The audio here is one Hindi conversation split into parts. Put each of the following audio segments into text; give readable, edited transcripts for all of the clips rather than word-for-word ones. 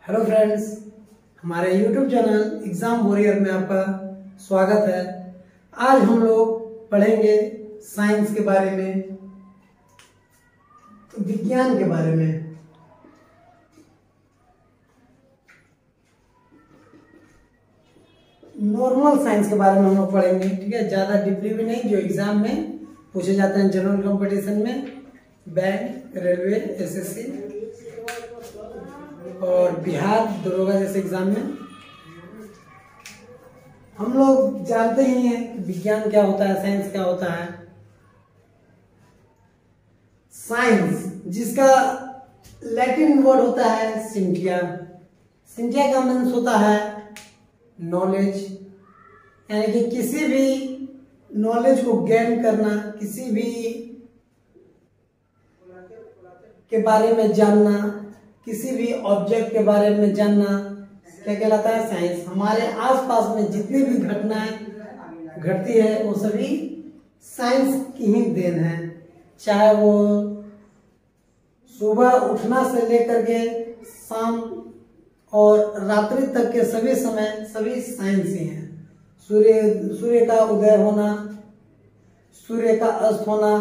हेलो फ्रेंड्स, हमारे YouTube चैनल एग्जाम वॉरियर में आपका स्वागत है। आज हम लोग पढ़ेंगे साइंस के बारे में, विज्ञान के बारे में। नॉर्मल साइंस के बारे में हम लोग पढ़ेंगे, ठीक है। ज़्यादा डीपली भी नहीं, जो एग्जाम में पूछे जाते हैं जनरल कंपटीशन में, बैंक, रेलवे, एसएससी और बिहार दरोगा जैसे एग्जाम में। हम लोग जानते ही हैं कि विज्ञान क्या होता है, साइंस क्या होता है। साइंस, जिसका लैटिन वर्ड होता है सिंटिया। सिंटिया का मीन्स होता है नॉलेज, यानी कि किसी भी नॉलेज को गेन करना, किसी भी के बारे में जानना, किसी भी ऑब्जेक्ट के बारे में जानना क्या कहलाता है? साइंस। हमारे आसपास में जितनी भी घटनाएं घटती है वो सभी साइंस की ही देन है। चाहे वो सुबह उठना से लेकर के शाम और रात्रि तक के सभी समय सभी साइंस ही हैं। सूर्य का उदय होना, सूर्य का अस्त होना,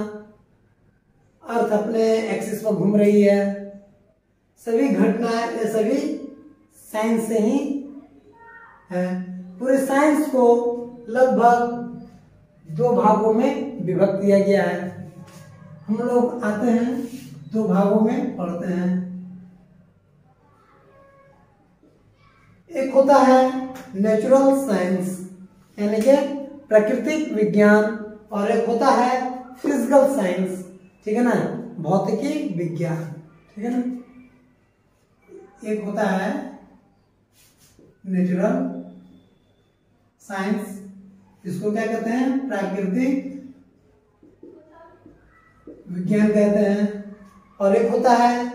अर्थ अपने एक्सिस पर घूम रही है, सभी घटनाएं ये सभी साइंस से ही है। पूरे साइंस को लगभग दो भागों में विभक्त किया गया है। हम लोग आते हैं दो भागों में पढ़ते हैं। एक होता है नेचुरल साइंस, यानी कि प्राकृतिक विज्ञान, और एक होता है फिजिकल साइंस, ठीक है ना, भौतिकी विज्ञान, ठीक है ना। एक होता है नेचुरल साइंस, इसको क्या कहते हैं? प्राकृतिक विज्ञान कहते हैं। और एक होता है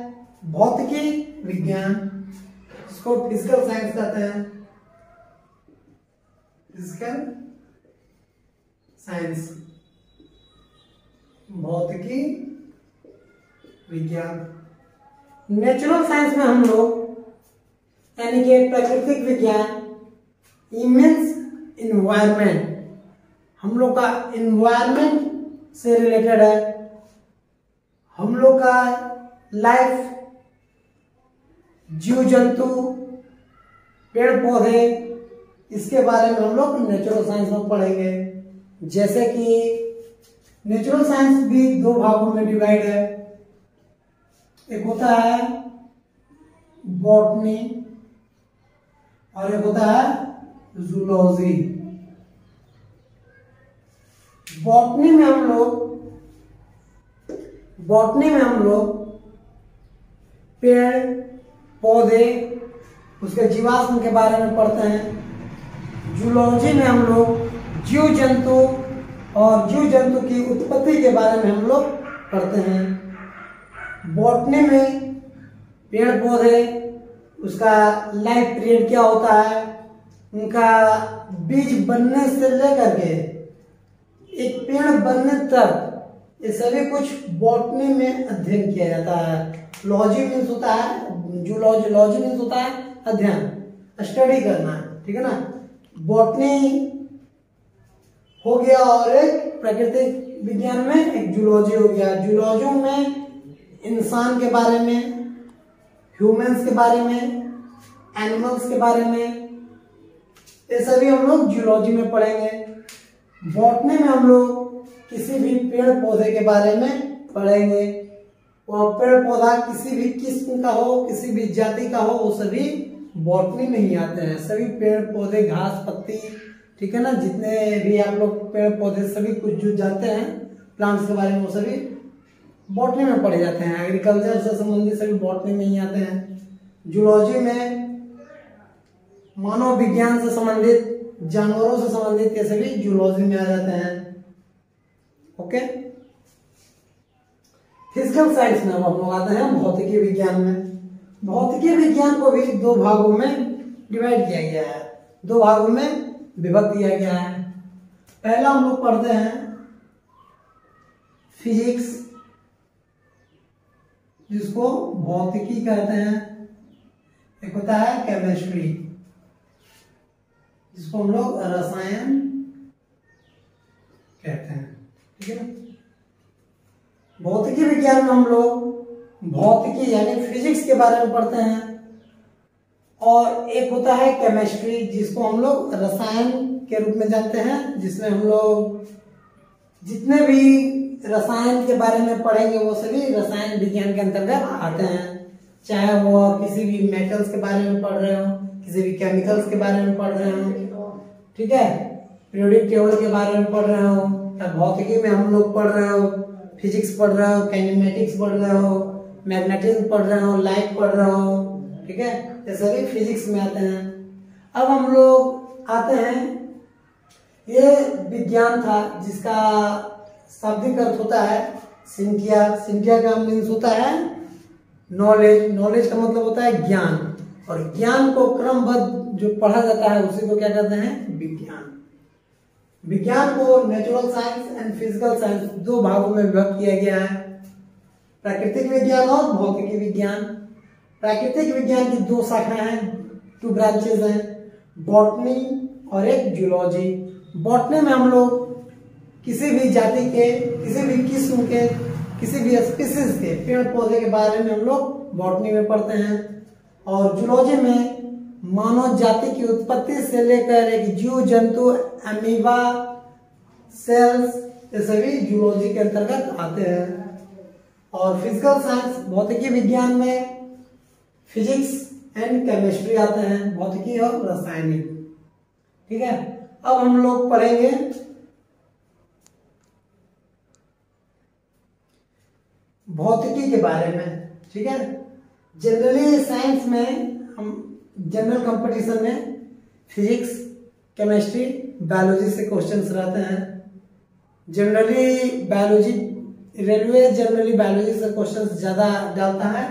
भौतिकी विज्ञान, इसको फिजिकल साइंस कहते हैं। फिजिकल साइंस, भौतिकी विज्ञान। नेचुरल साइंस में हम लोग, यानी कि प्राकृतिक विज्ञान, मींस इन्वायरमेंट, हम लोग का इन्वायरमेंट से रिलेटेड है। हम लोग का लाइफ, जीव जंतु, पेड़ पौधे, इसके बारे में हम लोग नेचुरल साइंस में पढ़ेंगे। जैसे कि नेचुरल साइंस भी दो भागों में डिवाइड है। एक होता है बॉटनी और एक होता है जूलॉजी। बॉटनी में हम लोग पेड़ पौधे, उसके जीवाश्म के बारे में पढ़ते हैं। जूलॉजी में हम लोग जीव जंतु और जीव जंतु की उत्पत्ति के बारे में हम लोग पढ़ते हैं। बॉटनी में पेड़ पौधे, उसका लाइफ पीरियड क्या होता है, उनका बीज बनने से लेकर के एक पेड़ बनने तक, ये सभी कुछ बॉटनी में अध्ययन किया जाता है। लॉजी मीन्स होता है जूलॉजी, लॉजी मीन्स होता है अध्ययन, स्टडी करना, ठीक है ना। बॉटनी हो गया और एक प्राकृतिक विज्ञान में एक जूलॉजी हो गया। जूलॉजी में इंसान के बारे में, ह्यूमंस के बारे में, एनिमल्स के बारे में, ये सभी हम लोग जूलॉजी में पढ़ेंगे। बॉटनी में हम लोग किसी भी पेड़ पौधे के बारे में पढ़ेंगे। वह पेड़ पौधा किसी भी किस्म का हो, किसी भी जाति का हो, वो सभी बॉटनी में ही आते हैं। सभी पेड़ पौधे, घास पत्ती, ठीक है ना, जितने भी आप लोग पेड़ पौधे सभी कुछ जो जानते हैं प्लांट्स के बारे में, वो सभी बॉटनी में पढ़े जाते हैं। एग्रीकल्चर से संबंधित सभी बॉटनी में ही आते हैं। जूलॉजी में मानव विज्ञान से संबंधित, जानवरों से संबंधित, ये सभी जूलॉजी में आ जाते हैं। ओके। फिजिकल साइंस में हम लोग आते हैं भौतिकी विज्ञान में। भौतिकी विज्ञान को भी दो भागों में डिवाइड किया गया है, दो भागों में विभक्त किया गया है। पहला हम लोग पढ़ते हैं फिजिक्स, जिसको भौतिकी कहते हैं। एक होता है केमिस्ट्री, जिसको हम लोग रसायन कहते हैं, ठीक है ना। भौतिकी विज्ञान में हम लोग भौतिकी यानी फिजिक्स के बारे में पढ़ते हैं, और एक होता है केमिस्ट्री, जिसको हम लोग रसायन के रूप में जानते हैं, जिसमें हम लोग जितने भी रसायन के बारे में पढ़ेंगे वो सभी रसायन विज्ञान के अंतर्गत आते हैं। चाहे वो किसी भी मेटल्स के बारे में पढ़ रहे हो, किसी भी केमिकल्स के बारे में पढ़ रहे हो, ठीक है, पीरियोडिक टेबल के बारे में पढ़ रहे हो, या भौतिकी में हम लोग पढ़ रहे हो, फिजिक्स पढ़ रहे हो, काइनेमेटिक्स पढ़ रहे हो, मैग्नेटिज्म पढ़ रहे हो, लाइट पढ़ रहे हो, ठीक है, ये सभी फिजिक्स में आते हैं। अब हम लोग आते हैं, ये विज्ञान था जिसका शाब्दिक अर्थ होता है सिंथिया। सिंथिया का मीन्स होता है नॉलेज, नॉलेज का मतलब होता है ज्ञान, और ज्ञान को क्रमबद्ध जो पढ़ा जाता है उसी को क्या कहते हैं, विज्ञान। विज्ञान को natural science and physical science दो भागों में विभक्त किया गया है, प्राकृतिक विज्ञान और भौतिकी विज्ञान। प्राकृतिक विज्ञान की दो शाखाएं हैं, 2 ब्रांचेस हैं, बॉटनी और एक जूलॉजी। बॉटनी में हम लोग किसी भी जाति के, किसी भी किस्म के, किसी भी स्पीसीज के पेड़ पौधे के बारे में हम लोग बॉटनी में पढ़ते हैं, और जूलॉजी में मानव जाति की उत्पत्ति से लेकर एक जीव जंतु, अमीबा, सेल्स, ये सभी जूलॉजी के अंतर्गत आते हैं। और फिजिकल साइंस भौतिकी विज्ञान में फिजिक्स एंड केमिस्ट्री आते हैं, भौतिकी और रासायनिक, ठीक है। अब हम लोग पढ़ेंगे भौतिकी के बारे में, ठीक है। जनरली साइंस में हम जनरल कंपटीशन में फिजिक्स, केमिस्ट्री, बायोलॉजी से क्वेश्चंस रहते हैं। Generally biology, railway generally biology से क्वेश्चंस ज्यादा डालता है,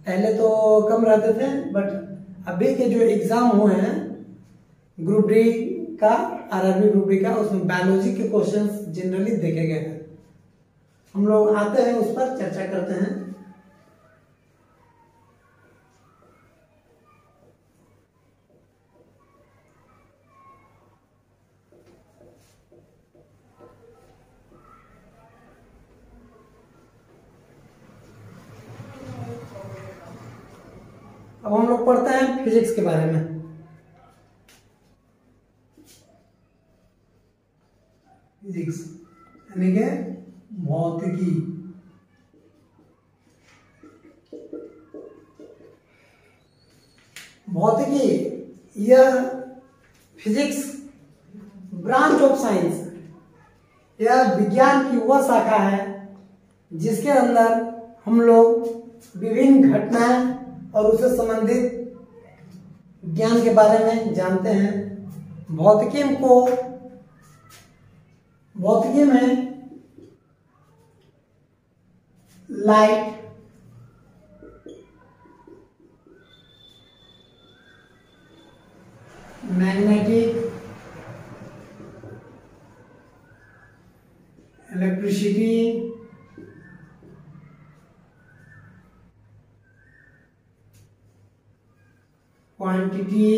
पहले तो कम रहते थे, बट अभी के जो एग्जाम हुए हैं ग्रुप डी का, आरआरबी ग्रुप डी का, उसमें बायोलॉजी के क्वेश्चंस जनरली देखे गए हैं। हम लोग आते हैं, उस पर चर्चा करते हैं। अब हम लोग पढ़ते हैं फिजिक्स के बारे में। फिजिक्स यानी कि भौतिकी। भौतिकी यह फिजिक्स ब्रांच ऑफ साइंस, यह विज्ञान की वह शाखा है जिसके अंदर हम लोग विभिन्न घटनाएं और उससे संबंधित ज्ञान के बारे में जानते हैं। भौतिकी में light, magnetic, electricity, quantity,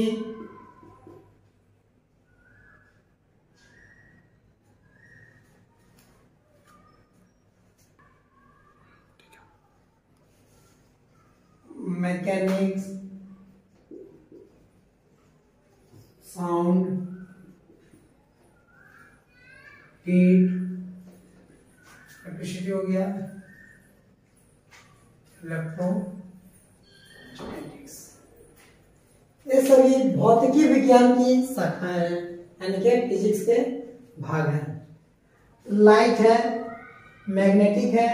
mechanics, sound, heat, electricity हो गया, इलेक्ट्रोमैग्नेटिक्स, ये सभी भौतिकी विज्ञान की शाखाएं हैं, यानी कि फिजिक्स के भाग हैं। लाइट है, मैग्नेटिक है,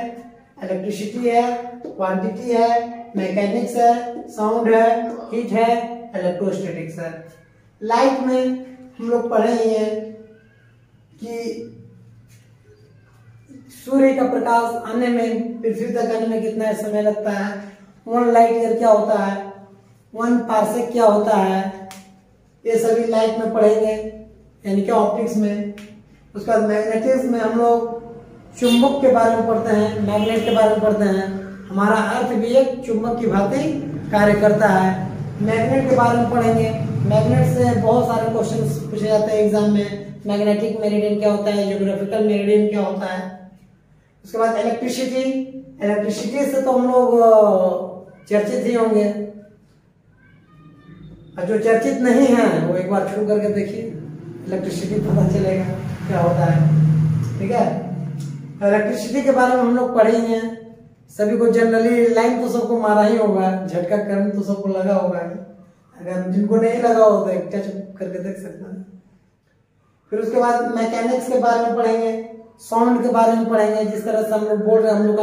इलेक्ट्रिसिटी है, क्वांटिटी है, मैकेनिक्स है, साउंड है, हीट है, इलेक्ट्रोस्टैटिक्स है। लाइट में हम लोग पढ़े ही हैं कि सूर्य का प्रकाश आने में, पृथ्वी तक आने में कितना समय लगता है, 1 लाइट ईयर क्या होता है, 1 पार्सेक क्या होता है, ये सभी लाइट में पढ़ेंगे, यानी कि ऑप्टिक्स में। उसके बाद मैग्नेटिज्म में हम लोग चुंबक के बारे में पढ़ते हैं, मैग्नेट के बारे में पढ़ते हैं। हमारा अर्थ भी एक चुंबक की भांति कार्य करता है, मैग्नेट के बारे में पढ़ेंगे। मैग्नेट से बहुत सारे क्वेश्चंस पूछे जाते हैं एग्जाम में। मैग्नेटिक मेरिडियन क्या होता है, ज्योग्राफिकल मेरिडियन क्या होता है। उसके बाद इलेक्ट्रिसिटी, इलेक्ट्रिसिटी से तो हम लोग चर्चित ही होंगे, और जो चर्चित नहीं है वो एक बार छू करके देखिए, इलेक्ट्रिसिटी पता चलेगा क्या होता है। ठीक है, इलेक्ट्रिसिटी के बारे में हम लोग पढ़े ही हैं। सभी को जनरली लाइन तो सबको मारा ही होगा, झटका करंट तो सबको लगा होगा। अगर जिनको नहीं लगा हो तो एक टच करके देख सकते हैं। फिर उसके बाद मैकेनिक्स के बारे में पढ़ेंगे, साउंड के बारे में पढ़ेंगे। जिस तरह से हम लोग बोल रहे हैं, हम लोग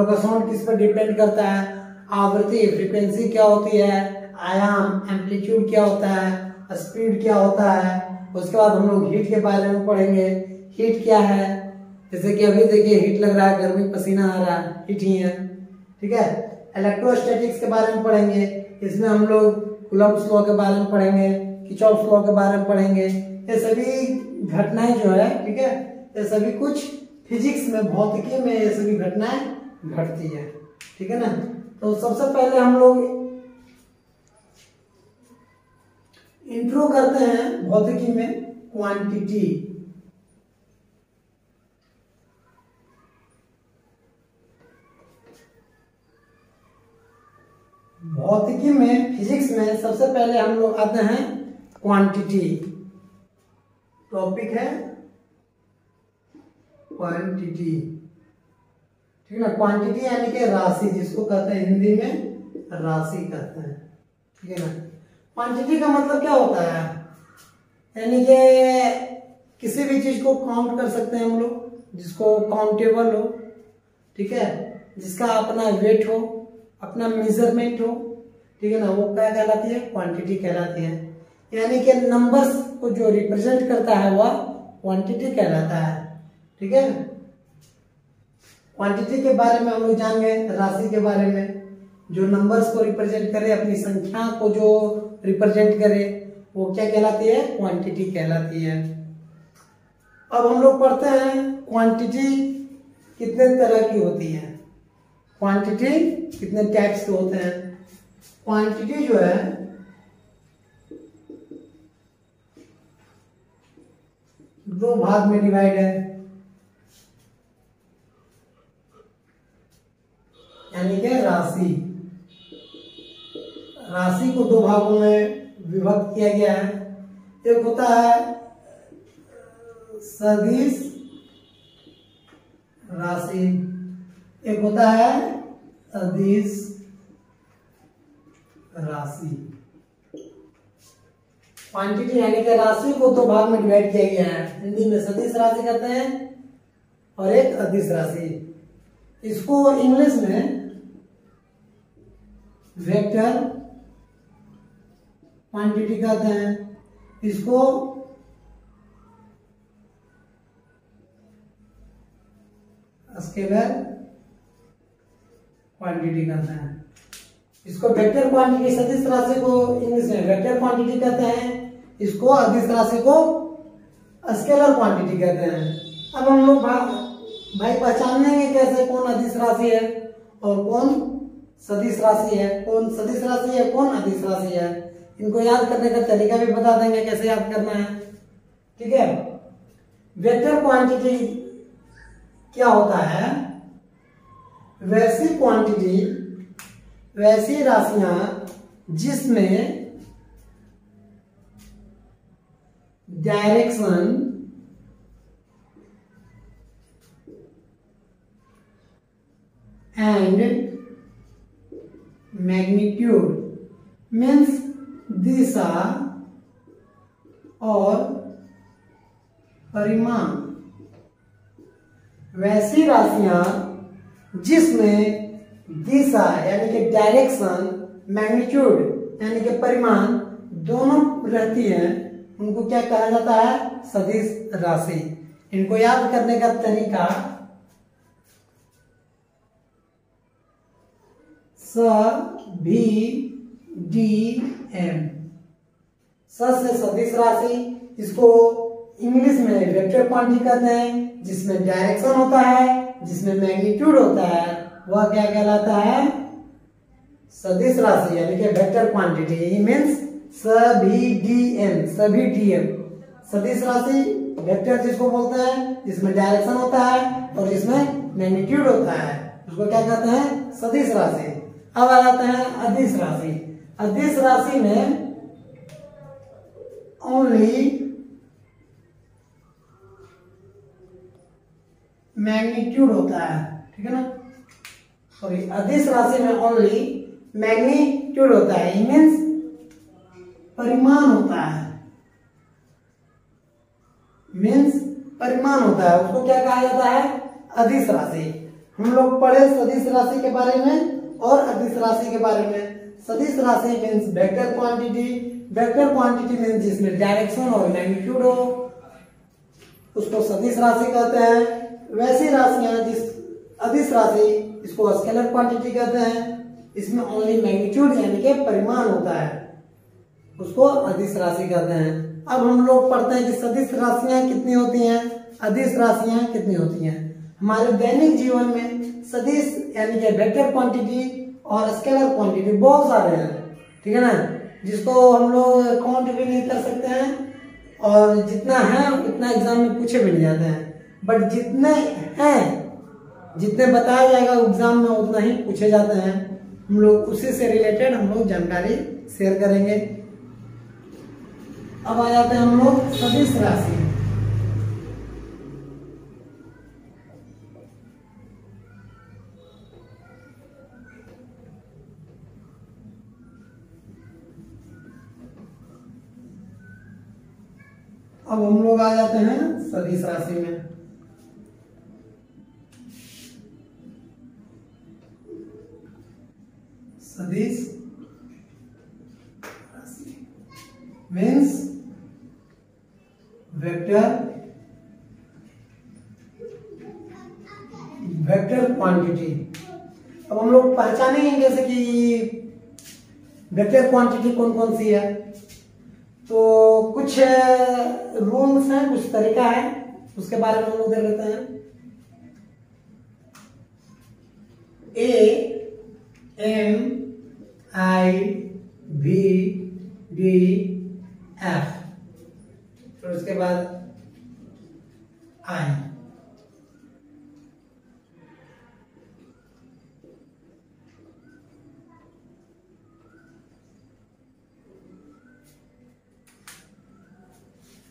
का साउंड किस पर डिपेंड करता है, आवृत्ति फ्रीक्वेंसी क्या होती है, आयाम एम्पलीट्यूड क्या होता है, स्पीड क्या होता है। उसके बाद हम लोग हीट के बारे में पढ़ेंगे, हीट क्या है। जैसे कि अभी देखिए हीट लग रहा है, गर्मी पसीना आ रहा है, हीट ही है। ठीक है, इलेक्ट्रोस्टैटिक्स के बारे में पढ़ेंगे। इसमें हम लोग कूलम्ब्स लॉ के बारे में पढ़ेंगे, किर्चॉफ्स लॉ के बारे में पढ़ेंगे। ये सभी घटनाएं जो है, ठीक है, ये सभी कुछ फिजिक्स में, भौतिकी में ये सभी घटनाएं घटती है। ठीक है ना। तो सबसे पहले हम लोग इंट्रो करते हैं भौतिकी में, क्वांटिटी। भौतिकी में, फिजिक्स में सबसे पहले हम लोग आते हैं क्वांटिटी। टॉपिक है क्वांटिटी। ठीक है ना। क्वांटिटी यानी कि राशि, जिसको कहते हैं हिंदी में राशि कहते हैं। ठीक है ना। क्वांटिटी का मतलब क्या होता है, यानी कि किसी भी चीज को काउंट कर सकते हैं हम लोग, जिसको काउंटेबल हो। ठीक है, जिसका अपना वेट हो, अपना मेजरमेंट हो। ठीक है ना, वो क्या कहलाती है, क्वांटिटी कहलाती है। यानी कि नंबर्स को जो रिप्रेजेंट करता है वह क्वांटिटी कहलाता है। ठीक है, क्वांटिटी के बारे में हम लोग जान गए। राशि के बारे में, जो नंबर्स को रिप्रेजेंट करे, अपनी संख्या को जो रिप्रेजेंट करे, वो क्या कहलाती है, क्वांटिटी कहलाती है। अब हम लोग पढ़ते हैं क्वांटिटी कितने तरह की होती है, क्वांटिटी कितने टाइप्स के होते हैं। क्वांटिटी जो है दो भाग में डिवाइड है, यानी कि राशि। राशि को दो भागों में विभक्त किया गया है। एक होता है सदिश राशि, एक होता है अदिश राशि। क्वांटिटी यानी कि राशि को दो भाग में डिवाइड किया गया है। हिंदी में सदिश राशि कहते हैं और एक अदिश राशि। इसको इंग्लिश में वेक्टर क्वांटिटी कहते हैं, इसको स्केलर क्वांटिटी कहते हैं। इसको वेक्टर क्वांटिटी, सदिश राशि को इंग्लिश में वेक्टर क्वांटिटी कहते हैं, इसको अदिश राशि को स्केलर क्वांटिटी कहते हैं। अब हम लोग भाई पहचानेंगे कैसे कौन अदिश राशि है और कौन सदिश राशि है, कौन सदिश राशि है, कौन अदिश राशि है। इनको याद करने का तरीका भी बता देंगे कैसे याद करना है। ठीक है, वेक्टर क्वांटिटी क्या होता है, वैसी क्वांटिटी, वैसी राशियां जिसमें डायरेक्शन एंड मैग्नीट्यूड मीन्स दिशा और परिमाण, वैसी राशियां जिसमें दिशा यानी कि डायरेक्शन, मैग्नीट्यूड यानी कि परिमाण दोनों रहती हैं, उनको क्या कहा जाता है, सदिश राशि। इनको याद करने का तरीका, स भी डी एम, स से सदिश राशि, इसको इंग्लिश में वेक्टर क्वांटिटी कहते हैं। जिसमें डायरेक्शन होता है, जिसमें मैग्नीट्यूड होता है, वह क्या कहलाता है, सदिश राशि यानी कि वेक्टर क्वांटिटी मींस सभी डीएम, सभी डीएम। सदिश राशि वेक्टर जिसको बोलते हैं जिसमें डायरेक्शन होता है और जिसमें मैग्नीट्यूड होता है, उसको क्या कहते हैं? सदिश राशि। अब आ जाते हैं अदिश राशि। अदिश राशि में ओनली मैग्नीट्यूड होता है, ठीक है ना। सॉरी, अदिश राशि में ओनली मैग्नीट्यूड होता है, मीन्स परिमाण होता है, मीन्स परिमाण होता है। उसको क्या कहा जाता है? अदिश राशि। हम लोग पढ़े सदिश राशि के बारे में और अदिश राशि के बारे में। सदिश राशि means vector quantity, vector quantity means जिसमें डायरेक्शन और मैग्नीट्यूड हो, उसको सदिश राशि कहते हैं। वैसी राशियां जिस अदिश राशि, इसको स्केलर क्वांटिटी कहते हैं, इसमें ओनली मैग्नीट्यूड यानी कि परिमाण होता है, उसको अदिश राशि कहते हैं। अब हम लोग पढ़ते हैं कि सदिश राशियां कितनी होती हैं, अदिश राशियां कितनी होती हैं। हमारे दैनिक जीवन में सदिश यानी कि वेक्टर क्वांटिटी और स्केलर क्वांटिटी बहुत सारे हैं, ठीक है ना, जिसको हम लोग काउंट भी नहीं कर सकते हैं और जितना है उतना एग्जाम में पूछे भी नहीं जाते हैं। बट जितने हैं, जितने बताया जाएगा एग्जाम में उतना ही पूछे जाते हैं। हम लोग उसी से रिलेटेड हम लोग जानकारी शेयर करेंगे। अब आ जाते हैं हम लोग सदिश राशि। अब हम लोग आ जाते हैं सदिश राशि में। सदिश राशि मीन्स वेक्टर क्वांटिटी। अब हम लोग पहचानेंगे कैसे कि वेक्टर क्वांटिटी कौन कौन सी है। तो कुछ रूल्स हैं, कुछ तरीका है, उसके बारे में हम लोग देख लेते हैं। A M I B D F, फिर उसके बाद आई।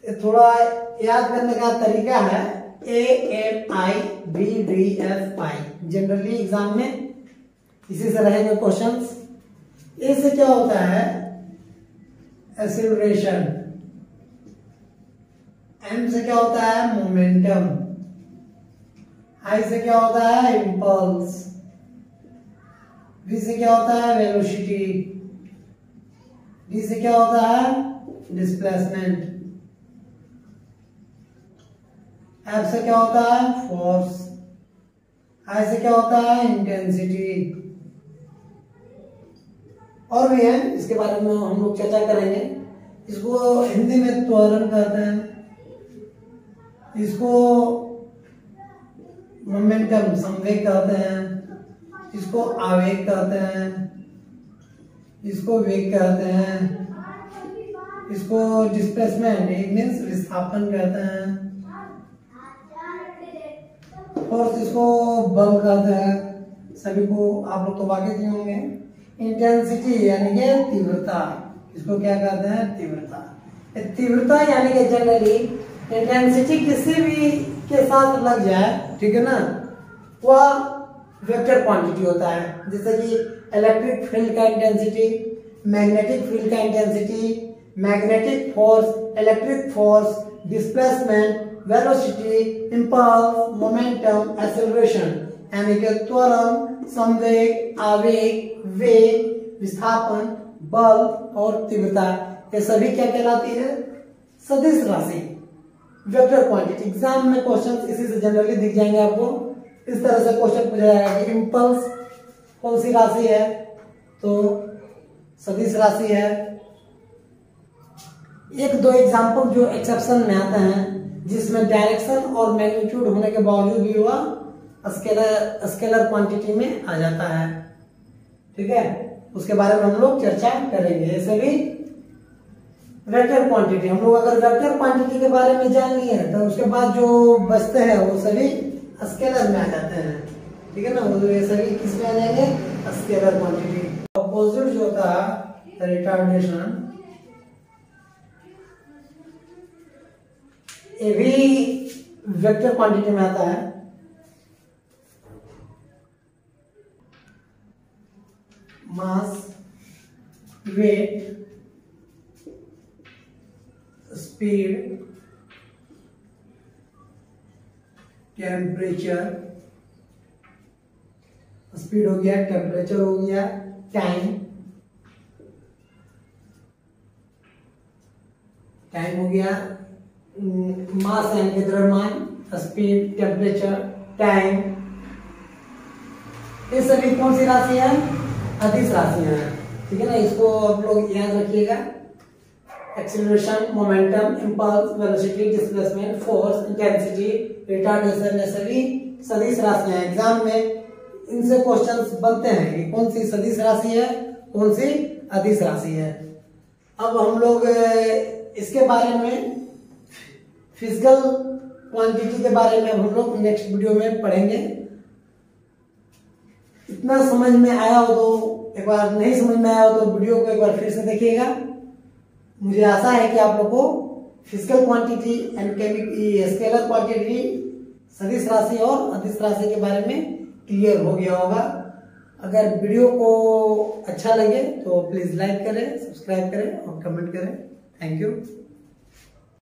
थोड़ा याद करने का तरीका है, A M I B D F I. Generally exam में इसी से रहेंगे क्वेश्चंस। ए से क्या होता है? एक्सेलरेशन। एम से क्या होता है? मोमेंटम। आई से क्या होता है? इंपल्स। बी से क्या होता है? वेलोसिटी। डी से क्या होता है? डिस्प्लेसमेंट। एफ से क्या होता है? फोर्स। आई से क्या होता है? इंटेंसिटी। और भी है, इसके बारे में हम लोग चर्चा करेंगे। इसको हिंदी में त्वरण कहते हैं, इसको मोमेंटम संवेग कहते हैं, इसको आवेग कहते हैं, इसको वेग कहते हैं, इसको डिस्प्लेसमेंट मीन्स विस्थापन कहते हैं, फोर्स इसको बल कहते हैं। सभी को आप लोग तो वाकिफ ही होंगे। इंटेंसिटी यानी कि तीव्रता, इसको क्या कहते हैं? तीव्रता। तीव्रता यानी कि जनरली इंटेंसिटी किसी भी के साथ लग जाए, ठीक है ना, वह वेक्टर क्वांटिटी होता है। जैसे कि इलेक्ट्रिक फील्ड का इंटेंसिटी, मैग्नेटिक फील्ड का intensity, magnetic force, electric force, displacement, velocity, impulse, momentum, acceleration यानी कि त्वरण, संवेग, आवेग, वेग, विस्थापन, बल और तीव्रता, ये सभी क्या कहलाती है? सदिश राशि, वेक्टर क्वांटिटी। एग्जाम में क्वेश्चन इसी से जनरली दिख जाएंगे आपको। इस तरह से क्वेश्चन पूछा जाएगा कि इंपल्स कौन सी राशि है, तो सदिश राशि है। एक दो एग्जाम्पल जो एक्सेप्शन में आते हैं, जिसमें डायरेक्शन और मैग्नीट्यूड होने के बावजूद भी वह स्केलर क्वांटिटी में आ जाता है, ठीक है। उसके बारे में हम लोग चर्चा करेंगे। ये सभी वेक्टर क्वांटिटी, हम लोग अगर वेक्टर क्वांटिटी के बारे में जान लिए तो उसके बाद जो बचते हैं वो सभी स्केलर में आ जाते हैं, ठीक है ना। वो ये सभी किस में आ जाएंगे, स्केलर क्वांटिटी। अपोजिट जो था रिटार्डेशन, ये भी वेक्टर क्वांटिटी में आता है। मास, वेट, स्पीड, टेम्परेचर, स्पीड हो गया, टेम्परेचर हो गया, टाइम हो गया, मास यानी कि द्रव्यमान, स्पीड, टेम्परेचर, टाइम, ये सभी कौन सी राशि है, अदिश राशियां हैं, ठीक है ना। इसको आप लोग याद रखिएगा। Acceleration, momentum, impulse, velocity, displacement, force, intensity, retardation, ये सभी सदिश राशियां हैं। एग्जाम में इनसे क्वेश्चंस बनते हैं कि कौन सी सदिश राशि है, कौन सी अदिश राशि है। अब हम लोग इसके बारे में, फिजिकल क्वांटिटी के बारे में हम लोग नेक्स्ट वीडियो में पढ़ेंगे। इतना समझ में आया हो तो एक बार, नहीं समझ में आया हो तो वीडियो को एक बार फिर से देखिएगा। मुझे आशा है कि आप लोग को physical quantity and scalar quantity, सदिश राशि और अदिश राशि के बारे में क्लियर हो गया होगा। अगर वीडियो को अच्छा लगे तो प्लीज लाइक करें, सब्सक्राइब करें और कमेंट करें। Thank you.